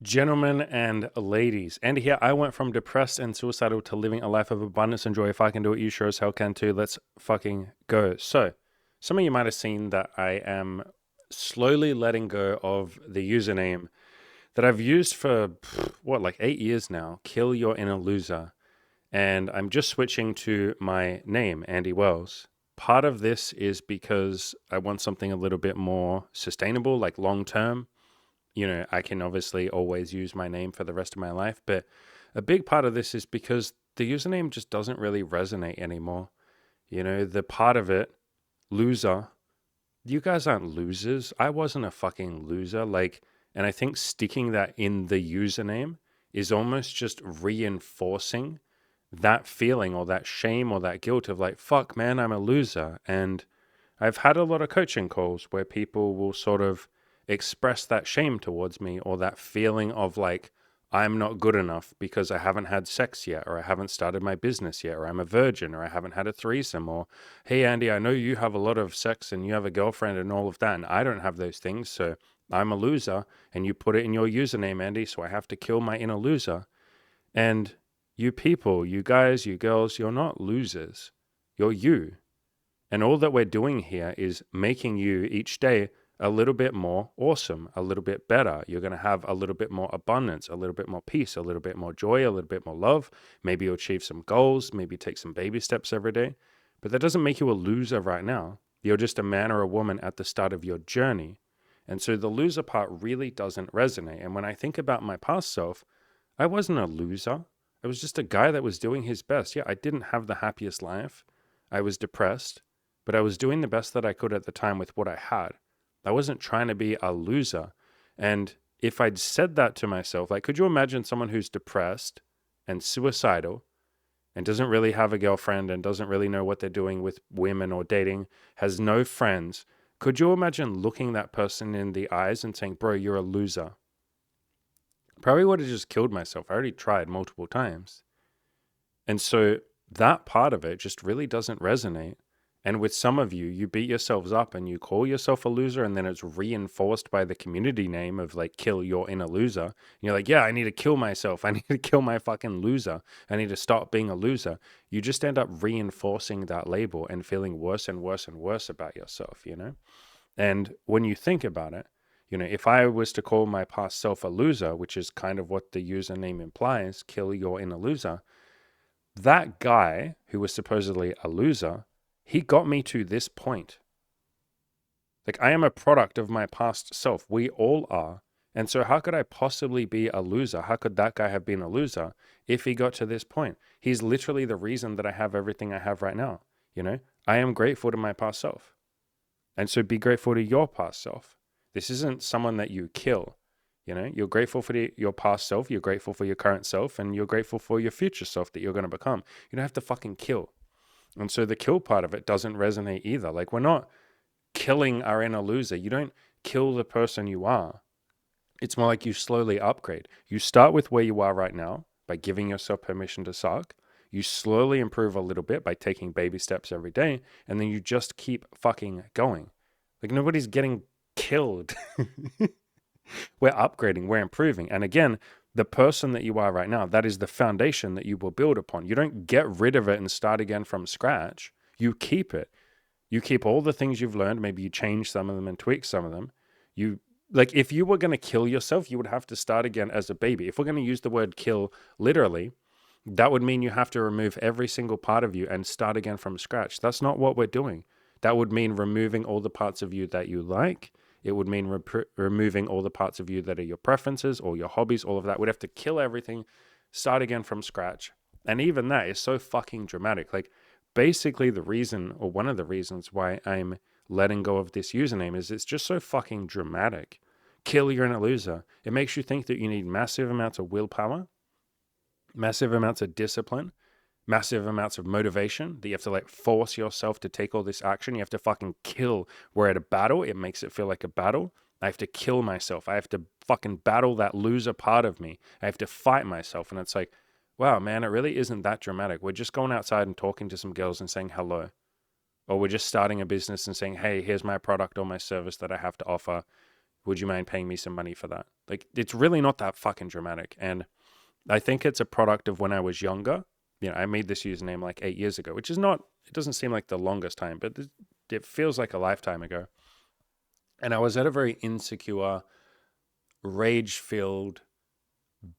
Gentlemen and ladies, and here I went from depressed and suicidal to living a life of abundance and joy. If I can do it, you sure as hell can too. Let's fucking go. So, some of you might have seen that I am slowly letting go of the username that I've used for like 8 years now, Kill Your Inner Loser. And I'm just switching to my name, Andy Wells. Part of this is because I want something a little bit more sustainable, like long term. I can obviously always use my name for the rest of my life, but a big part of this is because the username just doesn't really resonate anymore. The part of it, loser, you guys aren't losers. I wasn't a fucking loser. And I think sticking that in the username is almost just reinforcing that feeling or that shame or that guilt of like, fuck, man, I'm a loser. And I've had a lot of coaching calls where people will sort of express that shame towards me or that feeling of like, I'm not good enough because I haven't had sex yet, or I haven't started my business yet, or I'm a virgin, or I haven't had a threesome, or hey, Andy, I know you have a lot of sex and you have a girlfriend and all of that, and I don't have those things, so I'm a loser. And you put it in your username, Andy, so I have to kill my inner loser. And you people, you guys, you girls, you're not losers. You're you. And all that we're doing here is making you each day a little bit more awesome, a little bit better. You're going to have a little bit more abundance, a little bit more peace, a little bit more joy, a little bit more love. Maybe you'll achieve some goals, maybe take some baby steps every day. But that doesn't make you a loser right now. You're just a man or a woman at the start of your journey. And so the loser part really doesn't resonate. And when I think about my past self, I wasn't a loser. I was just a guy that was doing his best. Yeah, I didn't have the happiest life. I was depressed, but I was doing the best that I could at the time with what I had. I wasn't trying to be a loser. And if I'd said that to myself, like, could you imagine someone who's depressed and suicidal and doesn't really have a girlfriend and doesn't really know what they're doing with women or dating, has no friends? Could you imagine looking that person in the eyes and saying, bro, you're a loser? Probably would have just killed myself. I already tried multiple times. And so that part of it just really doesn't resonate. And with some of you, you beat yourselves up and you call yourself a loser, and then it's reinforced by the community name of like, kill your inner loser. And you're like, yeah, I need to kill myself. I need to kill my fucking loser. I need to stop being a loser. You just end up reinforcing that label and feeling worse and worse and worse about yourself, And when you think about it, if I was to call my past self a loser, which is kind of what the username implies, kill your inner loser, that guy who was supposedly a loser, he got me to this point. Like, I am a product of my past self. We all are. And so how could I possibly be a loser? How could that guy have been a loser if he got to this point? He's literally the reason that I have everything I have right now. I am grateful to my past self. And so be grateful to your past self. This isn't someone that you kill. You're grateful for your past self, you're grateful for your current self, and you're grateful for your future self that you're going to become. You don't have to fucking kill. And so the kill part of it doesn't resonate either. Like, we're not killing our inner loser. You don't kill the person you are. It's more like you slowly upgrade. You start with where you are right now by giving yourself permission to suck. You slowly improve a little bit by taking baby steps every day, and then you just keep fucking going. Like, nobody's getting killed. We're upgrading, we're improving. And again, the person that you are right now, that is the foundation that you will build upon. You don't get rid of it and start again from scratch. You keep it. You keep all the things you've learned. Maybe you change some of them and tweak some of them. If you were going to kill yourself, you would have to start again as a baby. If we're going to use the word kill literally, that would mean you have to remove every single part of you and start again from scratch. That's not what we're doing. That would mean removing all the parts of you that you like. It would mean removing all the parts of you that are your preferences or your hobbies, all of that. We'd have to kill everything, start again from scratch. And even that is so fucking dramatic. Like, basically the reason, or one of the reasons why I'm letting go of this username is it's just so fucking dramatic. Kill your inner loser. It makes you think that you need massive amounts of willpower, massive amounts of discipline, massive amounts of motivation, that you have to like force yourself to take all this action. You have to fucking kill. We're at a battle. It makes it feel like a battle. I have to kill myself. I have to fucking battle that loser part of me. I have to fight myself. And it's like, wow, man, it really isn't that dramatic. We're just going outside and talking to some girls and saying hello. Or we're just starting a business and saying, hey, here's my product or my service that I have to offer. Would you mind paying me some money for that? Like, it's really not that fucking dramatic. And I think it's a product of when I was younger. I made this username like 8 years ago, which is not, it doesn't seem like the longest time, but it feels like a lifetime ago. And I was at a very insecure, rage-filled,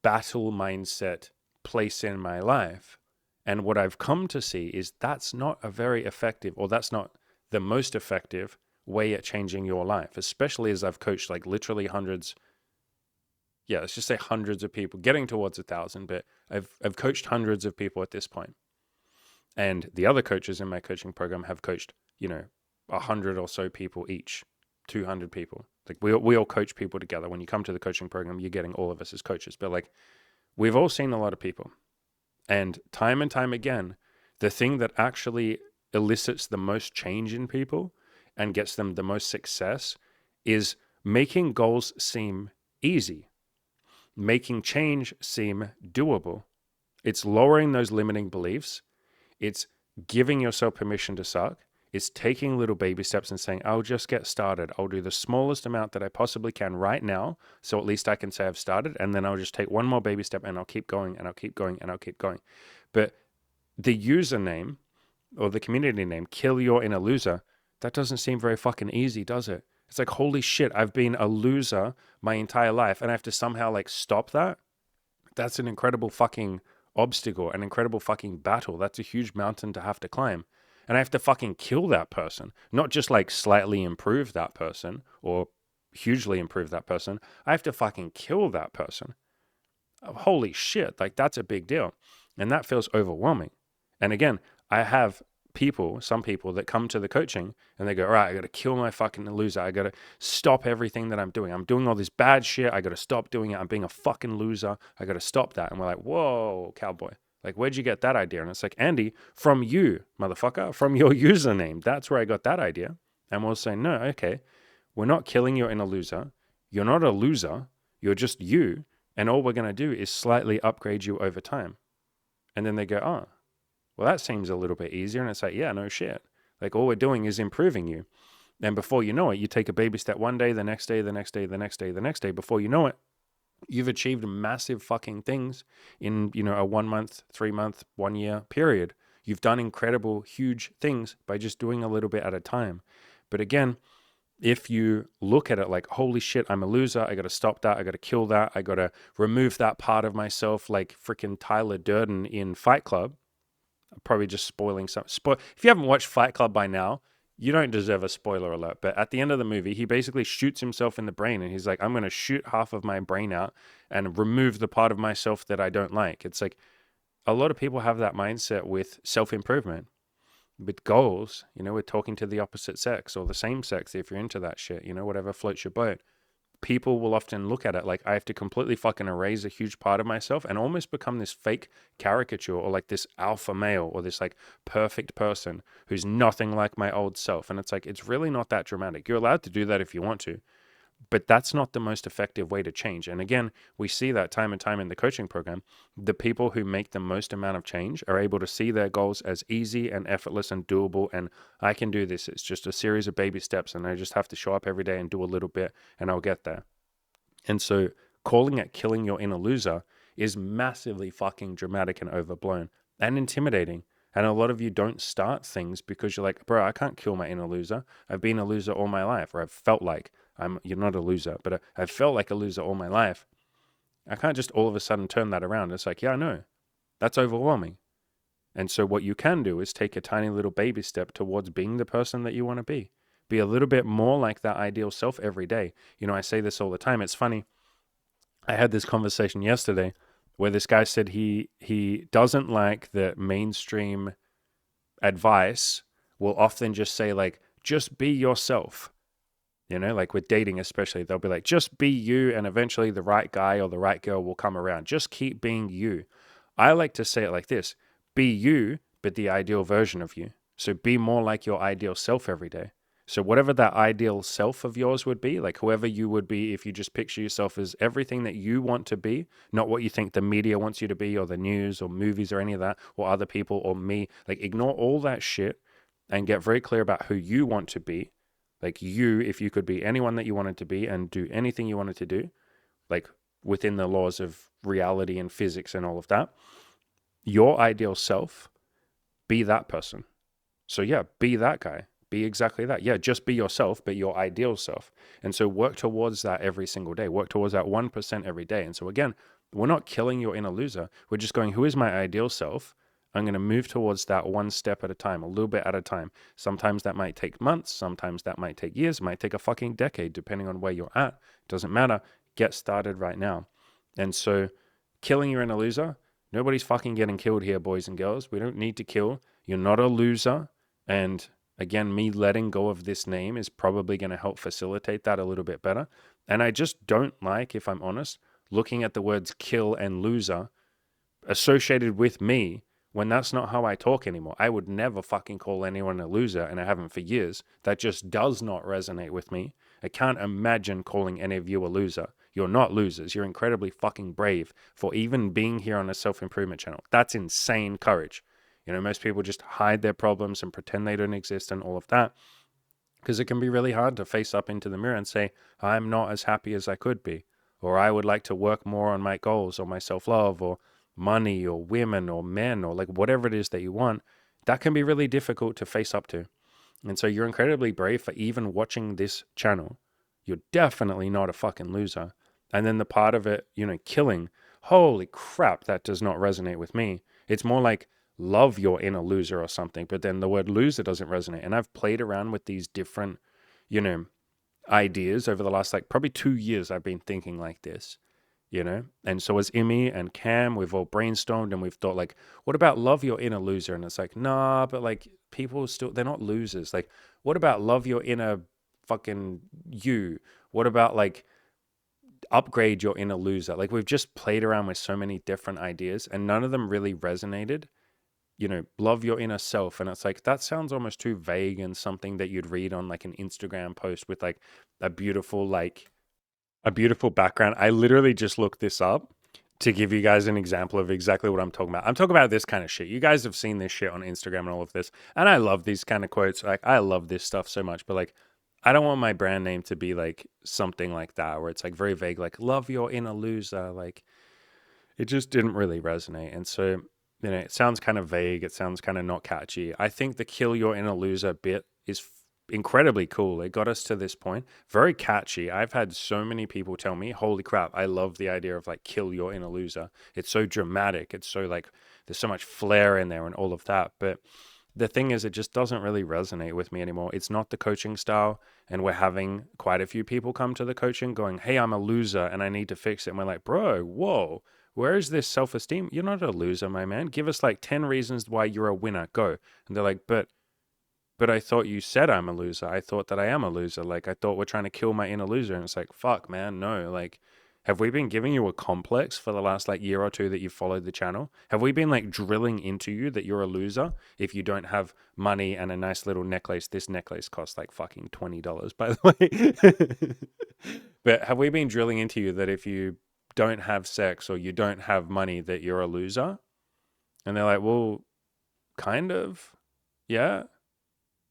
battle mindset place in my life. And what I've come to see is that's not a very effective, or that's not the most effective way at changing your life, especially as I've coached like literally hundreds. Yeah, let's just say hundreds of people, getting towards 1,000, but I've coached hundreds of people at this point. And the other coaches in my coaching program have coached, 100 or so people each, 200 people. Like we all coach people together. When you come to the coaching program, you're getting all of us as coaches. But like, we've all seen a lot of people. And time again, the thing that actually elicits the most change in people and gets them the most success is making goals seem easy, making change seem doable. It's lowering those limiting beliefs. It's giving yourself permission to suck. It's taking little baby steps and saying, I'll just get started. I'll do the smallest amount that I possibly can right now, so at least I can say I've started, and then I'll just take one more baby step and I'll keep going and I'll keep going and I'll keep going. But the username or the community name, Kill Your Inner Loser, that doesn't seem very fucking easy, does it? It's like, holy shit, I've been a loser my entire life and I have to somehow like stop that? That's an incredible fucking obstacle, an incredible fucking battle. That's a huge mountain to have to climb. And I have to fucking kill that person, not just like slightly improve that person or hugely improve that person. I have to fucking kill that person. Holy shit, like that's a big deal. And that feels overwhelming. And again, I have some people that come to the coaching and they go, all right, I got to kill my fucking loser. I got to stop everything that I'm doing. I'm doing all this bad shit. I got to stop doing it. I'm being a fucking loser. I got to stop that. And we're like, whoa, cowboy. Like, where'd you get that idea? And it's like, Andy, from you, motherfucker, from your username. That's where I got that idea. And we'll say, no, okay, we're not killing your inner loser. You're not a loser. You're just you. And all we're going to do is slightly upgrade you over time. And then they go, oh, well, that seems a little bit easier. And it's like, yeah, no shit. Like, all we're doing is improving you. And before you know it, you take a baby step one day, the next day, the next day, the next day, the next day. Before you know it, you've achieved massive fucking things in, a 1 month, 3 month, 1 year period. You've done incredible, huge things by just doing a little bit at a time. But again, if you look at it like, holy shit, I'm a loser. I got to stop that. I got to kill that. I got to remove that part of myself, like freaking Tyler Durden in Fight Club. I'm probably just spoiling some. If you haven't watched Fight Club by now, you don't deserve a spoiler alert. But at the end of the movie, he basically shoots himself in the brain and he's like, I'm going to shoot half of my brain out and remove the part of myself that I don't like. It's like a lot of people have that mindset with self-improvement. With goals, with talking to the opposite sex or the same sex, if you're into that shit, whatever floats your boat. People will often look at it like I have to completely fucking erase a huge part of myself and almost become this fake caricature or like this alpha male or this like perfect person who's nothing like my old self. And it's like, it's really not that dramatic. You're allowed to do that if you want to, but that's not the most effective way to change. And again, we see that time and time in the coaching program. The people who make the most amount of change are able to see their goals as easy and effortless and doable. And I can do this. It's just a series of baby steps and I just have to show up every day and do a little bit and I'll get there. And so calling it killing your inner loser is massively fucking dramatic and overblown and intimidating. And a lot of you don't start things because you're like, bro, I can't kill my inner loser. I've been a loser all my life, or I've felt like you're not a loser, but I've felt like a loser all my life. I can't just all of a sudden turn that around. It's like, yeah, I know. That's overwhelming. And so what you can do is take a tiny little baby step towards being the person that you want to be. Be a little bit more like that ideal self every day. I say this all the time. It's funny. I had this conversation yesterday where this guy said he doesn't like that mainstream advice will often just say like, just be yourself. Like with dating especially, they'll be like, just be you and eventually the right guy or the right girl will come around. Just keep being you. I like to say it like this: be you, but the ideal version of you. So be more like your ideal self every day. So whatever that ideal self of yours would be, like whoever you would be if you just picture yourself as everything that you want to be, not what you think the media wants you to be or the news or movies or any of that or other people or me. Like ignore all that shit and get very clear about who you want to be. Like you, if you could be anyone that you wanted to be and do anything you wanted to do, like within the laws of reality and physics and all of that. Your ideal self, be that person. So yeah, be that guy. Be exactly that. Yeah, just be yourself, but your ideal self. And so work towards that every single day. Work towards that 1% every day. And so again, we're not killing your inner loser. We're just going, who is my ideal self? I'm going to move towards that one step at a time, a little bit at a time. Sometimes that might take months. Sometimes that might take years. It might take a fucking decade, depending on where you're at. Doesn't matter. Get started right now. And so killing your inner loser, nobody's fucking getting killed here, boys and girls. We don't need to kill. You're not a loser. And again, me letting go of this name is probably going to help facilitate that a little bit better. And I just don't like, if I'm honest, looking at the words kill and loser associated with me when that's not how I talk anymore. I would never fucking call anyone a loser, and I haven't for years. That just does not resonate with me. I can't imagine calling any of you a loser. You're not losers. You're incredibly fucking brave for even being here on a self-improvement channel. That's insane courage. You know, most people just hide their problems and pretend they don't exist and all of that, because it can be really hard to face up into the mirror and say, I'm not as happy as I could be, or I would like to work more on my goals or my self-love or money or women or men or like whatever it is that you want. That can be really difficult to face up to. And so you're incredibly brave for even watching this channel. You're definitely not a fucking loser. And then the part of it, you know, killing, holy crap, that does not resonate with me. It's more like love your inner loser or something, but then the word loser doesn't resonate. And I've played around with these different, you know, ideas over the last like probably 2 years. I've been thinking like this, you know. And so as Imi and Cam, we've all brainstormed and we've thought like, what about love your inner loser? And it's like, nah, but like people still, they're not losers. Like, what about love your inner fucking you? What about like upgrade your inner loser? Like we've just played around with so many different ideas and none of them really resonated. You know, love your inner self. And it's like, that sounds almost too vague and something that you'd read on like an Instagram post with like a beautiful background. I literally just looked this up to give you guys an example of exactly what I'm talking about. I'm talking about this kind of shit. You guys have seen this shit on Instagram and all of this. And I love these kind of quotes. Like, I love this stuff so much. But like, I don't want my brand name to be like something like that, where it's like very vague, like love your inner loser. Like, it just didn't really resonate. And so, you know, it sounds kind of vague. It sounds kind of not catchy. I think the kill your inner loser bit is incredibly cool. It got us to this point. Very catchy. I've had so many people tell me, holy crap, I love the idea of like kill your inner loser. It's so dramatic. It's so like, there's so much flair in there and all of that. But the thing is, it just doesn't really resonate with me anymore. It's not the coaching style. And we're having quite a few people come to the coaching going, hey, I'm a loser and I need to fix it. And we're like, bro, whoa, where is this self-esteem? You're not a loser, my man. Give us like 10 reasons why you're a winner. Go. And they're like, but I thought you said I'm a loser. I thought that I am a loser. Like, I thought we're trying to kill my inner loser. And it's like, fuck, man, no. Like, have we been giving you a complex for the last like year or two that you've followed the channel? Have we been like drilling into you that you're a loser if you don't have money and a nice little necklace? This necklace costs like fucking $20, by the way. But have we been drilling into you that if you don't have sex or you don't have money that you're a loser? And they're like, well, kind of. Yeah.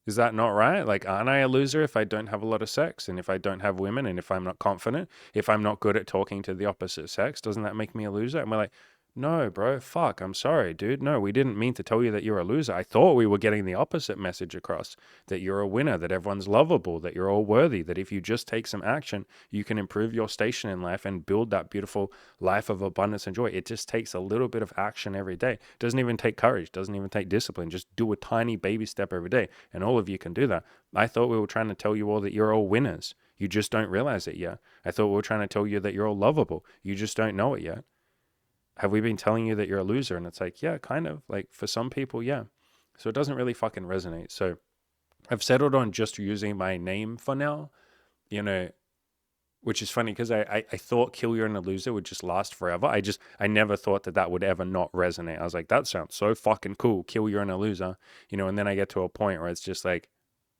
Is that not right? Like, aren't I a loser if I don't have a lot of sex and if I don't have women and if I'm not confident, if I'm not good at talking to the opposite sex, doesn't that make me a loser? And we're like, no, bro, fuck, I'm sorry, dude. No, we didn't mean to tell you that you're a loser. I thought we were getting the opposite message across, that you're a winner, that everyone's lovable, that you're all worthy, that if you just take some action, you can improve your station in life and build that beautiful life of abundance and joy. It just takes a little bit of action every day. It doesn't even take courage, doesn't even take discipline. Just do a tiny baby step every day, and all of you can do that. I thought we were trying to tell you all that you're all winners. You just don't realize it yet. I thought we were trying to tell you that you're all lovable. You just don't know it yet. Have we been telling you that you're a loser? And it's like, yeah, kind of. Like for some people, yeah. So it doesn't really fucking resonate. So I've settled on just using my name for now, you know, which is funny because I thought kill your inner loser would just last forever. I never thought that would ever not resonate. I was like, that sounds so fucking cool. Kill your inner loser, you know, and then I get to a point where it's just like,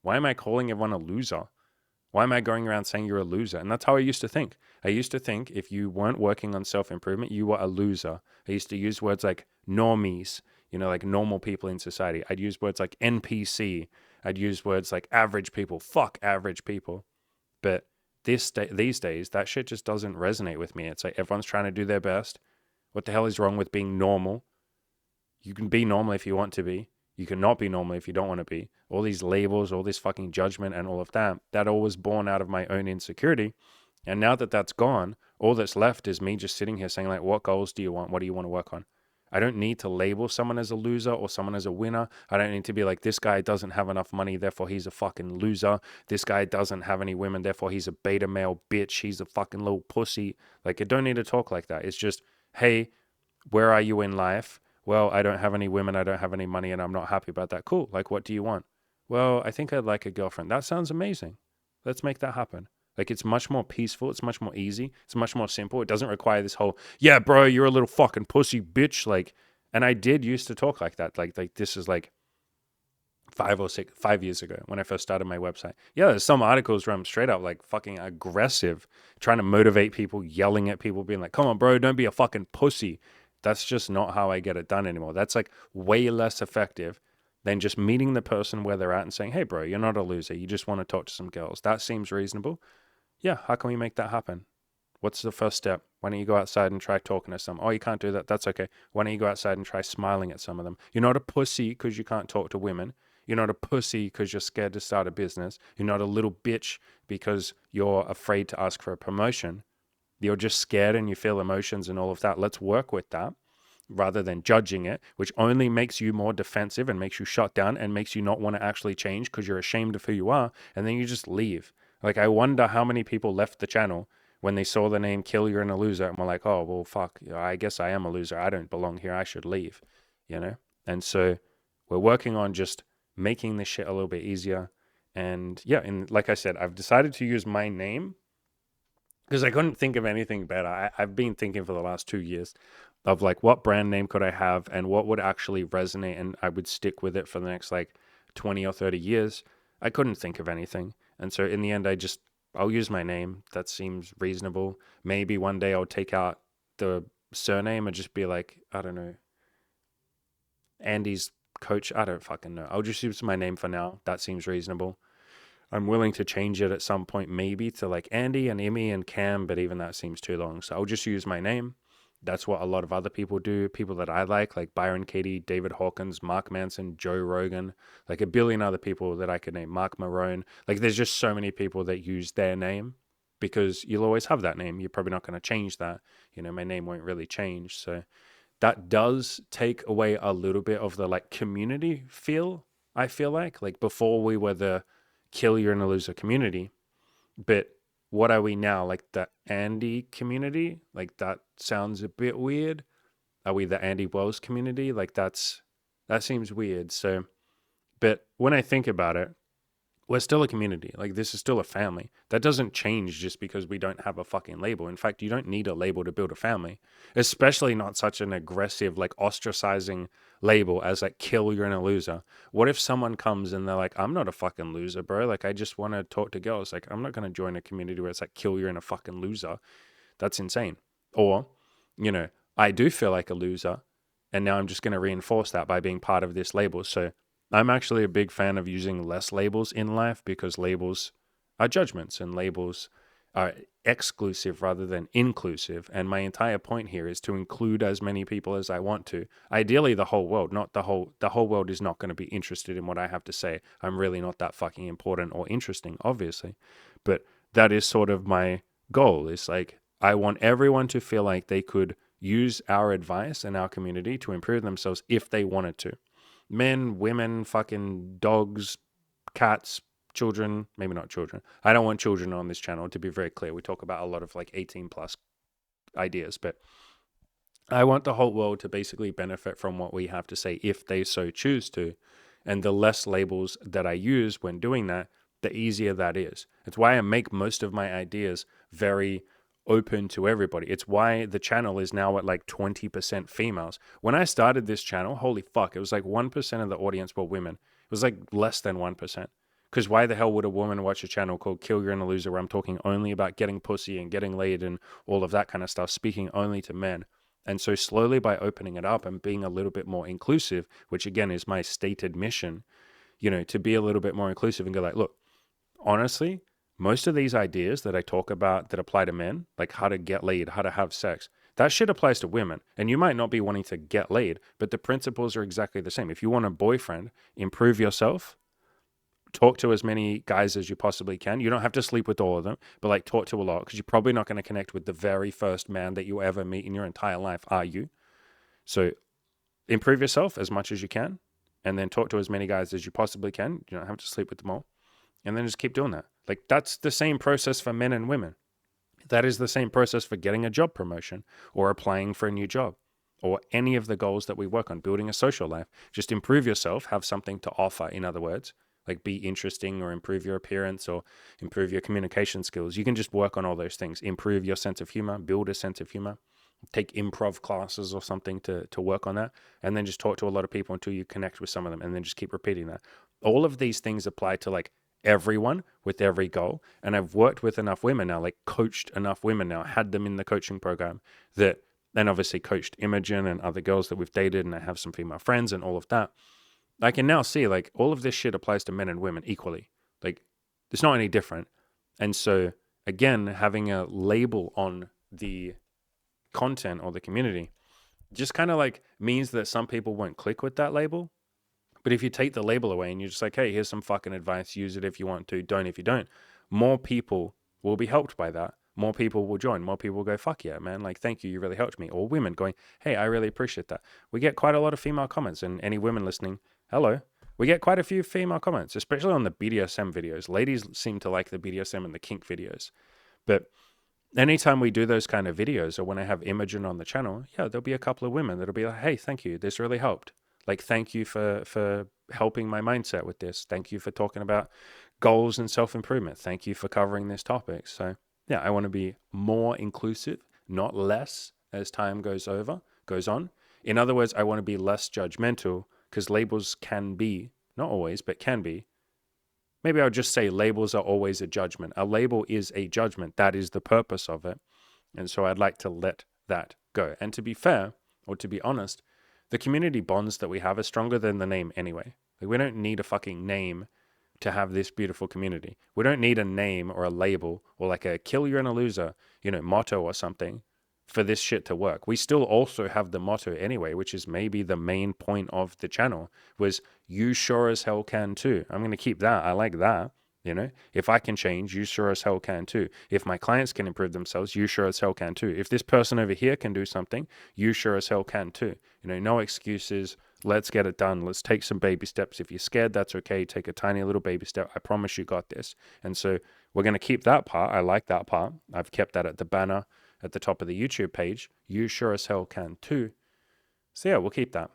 why am I calling everyone a loser? Why am I going around saying you're a loser? And that's how I used to think. I used to think if you weren't working on self-improvement, you were a loser. I used to use words like normies, you know, like normal people in society. I'd use words like NPC. I'd use words like average people. Fuck average people. But these days, that shit just doesn't resonate with me. It's like everyone's trying to do their best. What the hell is wrong with being normal? You can be normal if you want to be. You can not be normal if you don't want to be. All these labels, all this fucking judgment and all of that, that all was born out of my own insecurity. And now that that's gone, all that's left is me just sitting here saying, like, what goals do you want? What do you want to work on? I don't need to label someone as a loser or someone as a winner. I don't need to be like, this guy doesn't have enough money, therefore he's a fucking loser. This guy doesn't have any women, therefore he's a beta male bitch. He's a fucking little pussy. Like, I don't need to talk like that. It's just, hey, where are you in life? Well, I don't have any women, I don't have any money, and I'm not happy about that. Cool. Like, what do you want? Well, I think I'd like a girlfriend. That sounds amazing. Let's make that happen. Like, it's much more peaceful. It's much more easy. It's much more simple. It doesn't require this whole, yeah, bro, you're a little fucking pussy bitch. Like, and I did used to talk like that. Like this is like 5 years ago when I first started my website. Yeah, there's some articles where I'm straight up like fucking aggressive, trying to motivate people, yelling at people, being like, come on, bro, don't be a fucking pussy. That's just not how I get it done anymore. That's like way less effective than just meeting the person where they're at and saying, hey, bro, you're not a loser. You just want to talk to some girls. That seems reasonable. Yeah, how can we make that happen? What's the first step? Why don't you go outside and try talking to some? Oh, you can't do that. That's okay. Why don't you go outside and try smiling at some of them? You're not a pussy because you can't talk to women. You're not a pussy because you're scared to start a business. You're not a little bitch because you're afraid to ask for a promotion. You're just scared and you feel emotions and all of that. Let's work with that rather than judging it, which only makes you more defensive and makes you shut down and makes you not want to actually change because you're ashamed of who you are. And then you just leave. Like, I wonder how many people left the channel when they saw the name Kill You're a Loser and were like, oh, well, fuck, I guess I am a loser. I don't belong here. I should leave, you know? And so we're working on just making this shit a little bit easier. And yeah, and like I said, I've decided to use my name because I couldn't think of anything better. I've been thinking for the last 2 years of like, what brand name could I have and what would actually resonate and I would stick with it for the next like 20 or 30 years. I couldn't think of anything. And so in the end, I'll use my name. That seems reasonable. Maybe one day I'll take out the surname and just be like, I don't know, Andy's coach. I don't fucking know. I'll just use my name for now. That seems reasonable. I'm willing to change it at some point, maybe to like Andy and Emmy and Cam, but even that seems too long. So I'll just use my name. That's what a lot of other people do. People that I like Byron Katie, David Hawkins, Mark Manson, Joe Rogan, like a billion other people that I could name, Mark Marone. Like, there's just so many people that use their name because you'll always have that name. You're probably not going to change that. You know, my name won't really change. So that does take away a little bit of the like community feel, I feel like before we were the Kill You're a Loser community, but what are we now? Like the Andy community? Like, that sounds a bit weird. Are we the Andy Wells community? Like, that seems weird. So, but when I think about it, we're still a community. Like, this is still a family. That doesn't change just because we don't have a fucking label. In fact, you don't need a label to build a family, especially not such an aggressive, like ostracizing label as like Kill You're a Loser. What if someone comes and they're like, I'm not a fucking loser, bro. Like, I just want to talk to girls. Like, I'm not going to join a community where it's like Kill You're a fucking loser. That's insane. Or, you know, I do feel like a loser. And now I'm just going to reinforce that by being part of this label. So I'm actually a big fan of using less labels in life because labels are judgments and labels are exclusive rather than inclusive. And my entire point here is to include as many people as I want to. Ideally, the whole world, not the whole world is not going to be interested in what I have to say. I'm really not that fucking important or interesting, obviously. But that is sort of my goal. It's like, I want everyone to feel like they could use our advice and our community to improve themselves if they wanted to. Men, women, fucking dogs, cats, children, maybe not children. I don't want children on this channel, to be very clear. We talk about a lot of like 18 plus ideas, but I want the whole world to basically benefit from what we have to say if they so choose to. And the less labels that I use when doing that, the easier that is. It's why I make most of my ideas very open to everybody. It's why the channel is now at like 20% females. When I started this channel, holy fuck, it was like 1% of the audience were women. It was like less than 1%. Because why the hell would a woman watch a channel called Kill You're a Loser where I'm talking only about getting pussy and getting laid and all of that kind of stuff, speaking only to men? And so slowly by opening it up and being a little bit more inclusive, which again is my stated mission, you know, to be a little bit more inclusive and go like, look, honestly, most of these ideas that I talk about that apply to men, like how to get laid, how to have sex, that shit applies to women. And you might not be wanting to get laid, but the principles are exactly the same. If you want a boyfriend, improve yourself, talk to as many guys as you possibly can. You don't have to sleep with all of them, but like talk to a lot, because you're probably not going to connect with the very first man that you ever meet in your entire life, are you? So improve yourself as much as you can, and then talk to as many guys as you possibly can. You don't have to sleep with them all. And then just keep doing that. Like, that's the same process for men and women. That is the same process for getting a job promotion or applying for a new job or any of the goals that we work on, building a social life. Just improve yourself, have something to offer, in other words, like be interesting or improve your appearance or improve your communication skills. You can just work on all those things, improve your sense of humor, build a sense of humor, take improv classes or something to work on that, and then just talk to a lot of people until you connect with some of them, and then just keep repeating that. All of these things apply to like everyone with every goal. And I've worked with enough women now, like coached enough women now, had them in the coaching program that, and obviously coached Imogen and other girls that we've dated, and I have some female friends and all of that. I can now see like all of this shit applies to men and women equally. Like it's not any different. And so again, having a label on the content or the community just kind of like means that some people won't click with that label. But if you take the label away and you're just like, hey, here's some fucking advice, use it if you want to, don't if you don't, more people will be helped by that. More people will join. More people will go, fuck yeah, man. Like, thank you. You really helped me. Or women going, hey, I really appreciate that. We get quite a lot of female comments, and any women listening, hello. We get quite a few female comments, especially on the BDSM videos. Ladies seem to like the BDSM and the kink videos. But anytime we do those kind of videos, or when I have Imogen on the channel, yeah, there'll be a couple of women that'll be like, hey, thank you. This really helped. Like, thank you for helping my mindset with this. Thank you for talking about goals and self-improvement. Thank you for covering this topic. So yeah, I want to be more inclusive, not less, as time goes on. In other words, I want to be less judgmental, because labels can be, not always, but can be. Maybe I'll just say labels are always a judgment. A label is a judgment. That is the purpose of it. And so I'd like to let that go. And to be fair, or to be honest, the community bonds that we have are stronger than the name anyway. Like, we don't need a fucking name to have this beautiful community. We don't need a name or a label or like a kill you're in a loser, motto or something for this shit to work. We still also have the motto anyway, which is maybe the main point of the channel, was you sure as hell can too. I'm going to keep that. I like that. If I can change, you sure as hell can too. If my clients can improve themselves, you sure as hell can too. If this person over here can do something, you sure as hell can too. No excuses. Let's get it done. Let's take some baby steps. If you're scared, that's okay. Take a tiny little baby step. I promise you got this. And so we're going to keep that part. I like that part. I've kept that at the banner at the top of the YouTube page. You sure as hell can too. So yeah, we'll keep that.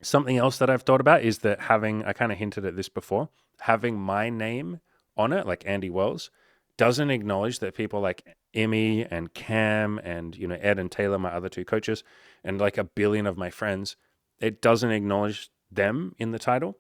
Something else that I've thought about is that I kind of hinted at this before, having my name on it, like Andy Wells, doesn't acknowledge that people like Emmy and Cam and, Ed and Taylor, my other two coaches, and like a billion of my friends, it doesn't acknowledge them in the title.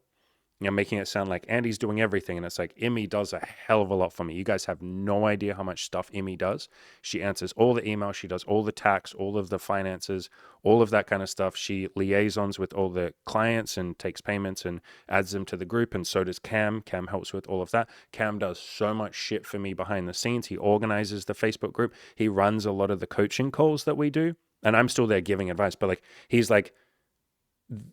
Making it sound like Andy's doing everything. And it's like, Emmy does a hell of a lot for me. You guys have no idea how much stuff Emmy does. She answers all the emails. She does all the tax, all of the finances, all of that kind of stuff. She liaisons with all the clients and takes payments and adds them to the group. And so does Cam. Cam helps with all of that. Cam does so much shit for me behind the scenes. He organizes the Facebook group. He runs a lot of the coaching calls that we do. And I'm still there giving advice, but like, he's like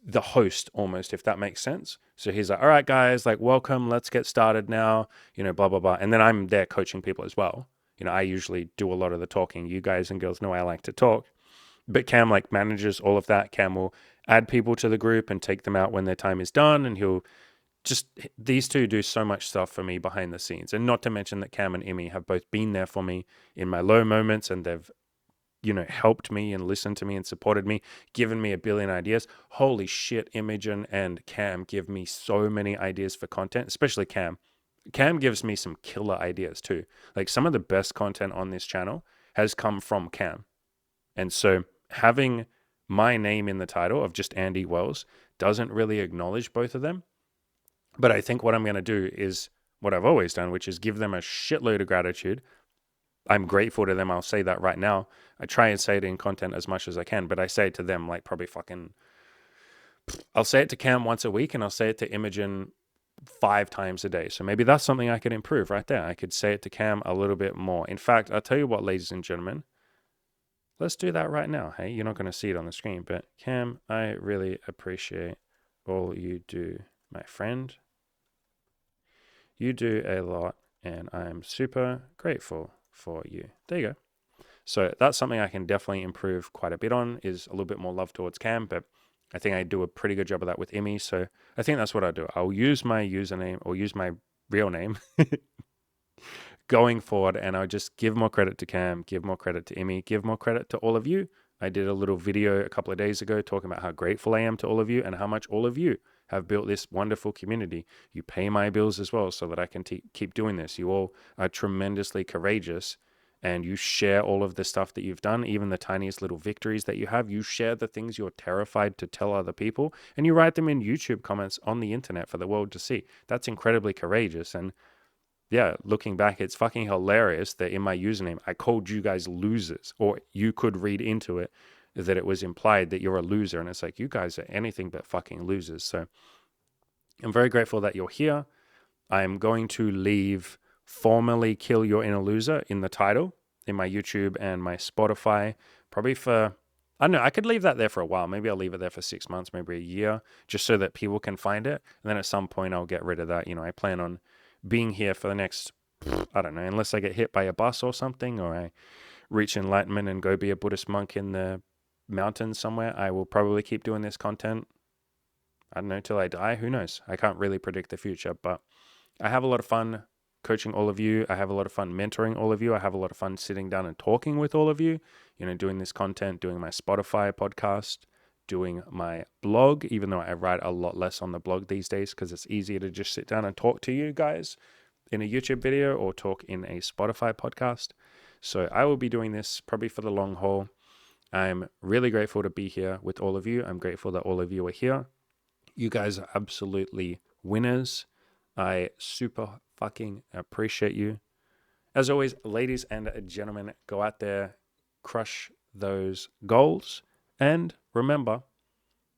the host almost, if that makes sense. So he's like, all right, guys, like, welcome, let's get started now, blah, blah, blah. And then I'm there coaching people as well. I usually do a lot of the talking. You guys and girls know I like to talk, but Cam like manages all of that. Cam will add people to the group and take them out when their time is done. And these two do so much stuff for me behind the scenes. And not to mention that Cam and Emmy have both been there for me in my low moments, and they've helped me and listened to me and supported me, given me a billion ideas. Holy shit, Imogen and Cam give me so many ideas for content, especially Cam. Cam gives me some killer ideas too. Like, some of the best content on this channel has come from Cam. And so having my name in the title of just Andy Wells doesn't really acknowledge both of them. But I think what I'm going to do is what I've always done, which is give them a shitload of gratitude. I'm grateful to them. I'll say that right now. I try and say it in content as much as I can, but I say it to them like probably I'll say it to Cam once a week, and I'll say it to Imogen 5 times a day. So maybe that's something I could improve right there. I could say it to Cam a little bit more. In fact, I'll tell you what, ladies and gentlemen, let's do that right now. Hey, you're not going to see it on the screen, but Cam, I really appreciate all you do, my friend. You do a lot, and I'm super grateful for you. There you go. So that's something I can definitely improve quite a bit on, is a little bit more love towards Cam, but I think I do a pretty good job of that with Emmy. So I think that's what I'll do. I'll use my username or use my real name going forward, and I'll just give more credit to Cam, give more credit to Emmy, give more credit to all of you. I did a little video a couple of days ago talking about how grateful I am to all of you and how much all of you have built this wonderful community. You pay my bills as well so that I can keep doing this. You all are tremendously courageous, and you share all of the stuff that you've done, even the tiniest little victories that you have. You share the things you're terrified to tell other people, and you write them in YouTube comments on the internet for the world to see. That's incredibly courageous. And yeah, looking back, it's fucking hilarious that in my username, I called you guys losers, or you could read into it that it was implied that you're a loser. And it's like, you guys are anything but fucking losers. So I'm very grateful that you're here. I'm going to leave formally Kill Your Inner Loser in the title in my YouTube and my Spotify, probably for, I don't know, I could leave that there for a while. Maybe I'll leave it there for 6 months, maybe a year, just so that people can find it. And then at some point I'll get rid of that. You know, I plan on being here for the next, I don't know, unless I get hit by a bus or something, or I reach enlightenment and go be a Buddhist monk in the mountains somewhere, I will probably keep doing this content. I don't know, till I die. Who knows? I can't really predict the future, but I have a lot of fun coaching all of you. I have a lot of fun mentoring all of you. I have a lot of fun sitting down and talking with all of you, you know, doing this content, doing my Spotify podcast, doing my blog, even though I write a lot less on the blog these days because it's easier to just sit down and talk to you guys in a YouTube video or talk in a Spotify podcast. So I will be doing this probably for the long haul. I'm really grateful to be here with all of you. I'm grateful that all of you are here. You guys are absolutely winners. I super fucking appreciate you. As always, ladies and gentlemen, go out there, crush those goals, and remember,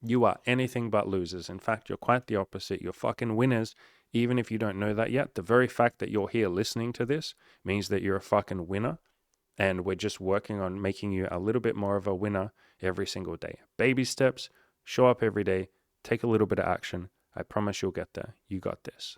you are anything but losers. In fact, you're quite the opposite. You're fucking winners, even if you don't know that yet. The very fact that you're here listening to this means that you're a fucking winner, and we're just working on making you a little bit more of a winner every single day. Baby steps, show up every day, take a little bit of action. I promise you'll get there. You got this.